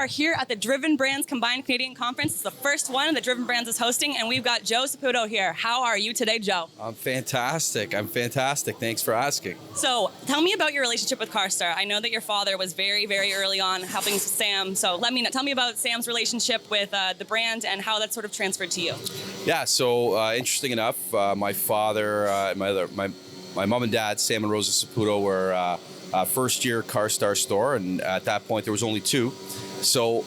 are here at the Driven Brands Combined Canadian Conference. It's the first one that Driven Brands is hosting, and we've got Joe Saputo here. How are you today, Joe? I'm fantastic. Thanks for asking. So tell me about your relationship with CARSTAR. I know that your father was very, very early on helping Sam. So tell me about Sam's relationship with the brand and how that sort of transferred to you. Yeah, so interesting enough, my father, my mom and dad, Sam and Rosa Saputo, were first year CARSTAR store, and at that point there was only two. So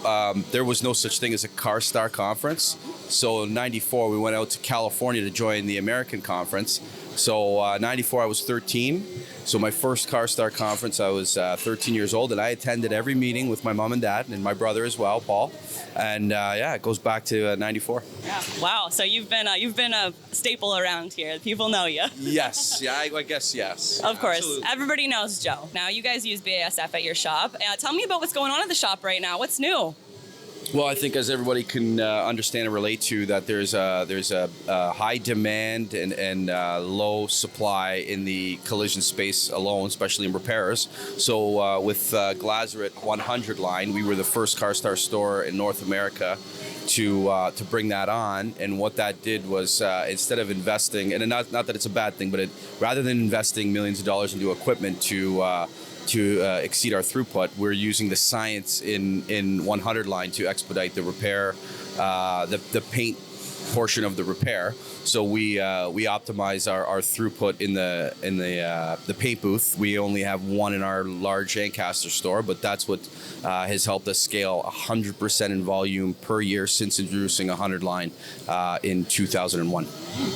there was no such thing as a CARSTAR conference. So in '94 we went out to California to join the American conference. So '94 I was 13. So my first CARSTAR conference I was 13 years old, and I attended every meeting with my mom and dad and my brother as well, Paul. And yeah, it goes back to '94. Yeah. Wow. So you've been a staple around here. People know you. Yes. Yeah. I guess yes. Of course. Absolutely. Everybody knows Joe. Now you guys use BASF at your shop. Tell me about what's going on at the shop right now. What's new? Well, I think as everybody can understand and relate to, that there's a high demand and low supply in the collision space alone, especially in repairs. So with Glazeret 100 line, we were the first CARSTAR store in North America to bring that on. And what that did was instead of investing, and not that it's a bad thing, but rather than investing millions of dollars into equipment to exceed our throughput, we're using the science in 100 line to expedite the repair, the paint portion of the repair. So we optimize our throughput in the paint booth. We only have one in our large Ancaster store, but that's what has helped us scale 100% in volume per year since introducing 100 line in 2001.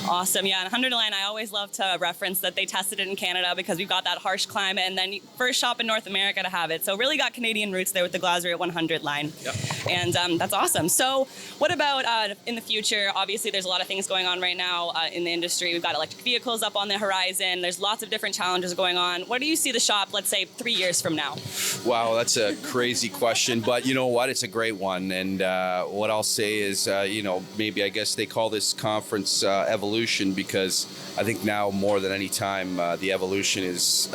Awesome. Yeah, and 100 line, I always love to reference that they tested it in Canada because we've got that harsh climate, and then first shop in North America to have it. So really got Canadian roots there with the Glazeret 100 line. Yep. And that's awesome. So what about in the future? Obviously, there's a lot of things going on right now in the industry. We've got electric vehicles up on the horizon. There's lots of different challenges going on. Where do you see the shop, let's say, 3 years from now? Wow, that's a crazy question, but you know what? It's a great one. And what I'll say is, maybe I guess they call this conference evolution, because I think now more than any time, the evolution is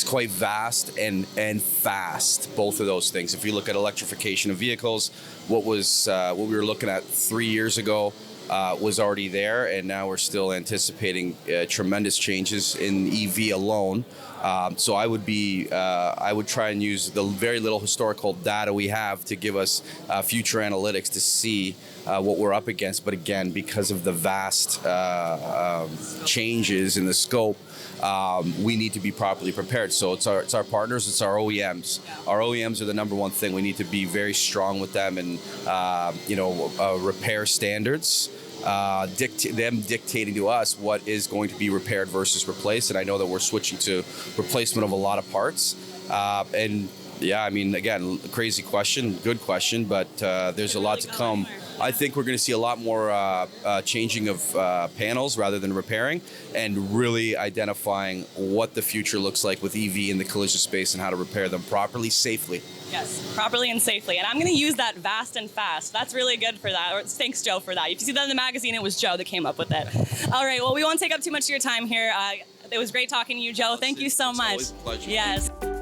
quite vast and fast, both of those things. If you look at electrification of vehicles, what we were looking at 3 years ago was already there, and now we're still anticipating tremendous changes in EV alone. So I would try and use the very little historical data we have to give us future analytics to see what we're up against. But again, because of the vast changes in the scope, we need to be properly prepared. So it's our partners, it's our OEMs. Our OEMs are the number one thing. We need to be very strong with them, and repair standards. Them dictating to us what is going to be repaired versus replaced. And I know that we're switching to replacement of a lot of parts. And yeah, I mean, again, crazy question, good question, but there's a lot to come. I think we're going to see a lot more changing of panels rather than repairing, and really identifying what the future looks like with EV in the collision space and how to repair them properly, safely. Yes, properly and safely. And I'm going to use that vast and fast. That's really good for that. Thanks, Joe, for that. If you see that in the magazine, it was Joe that came up with it. All right, well, we won't take up too much of your time here. It was great talking to you, Joe. Thank you so much. It's always a pleasure. Yes.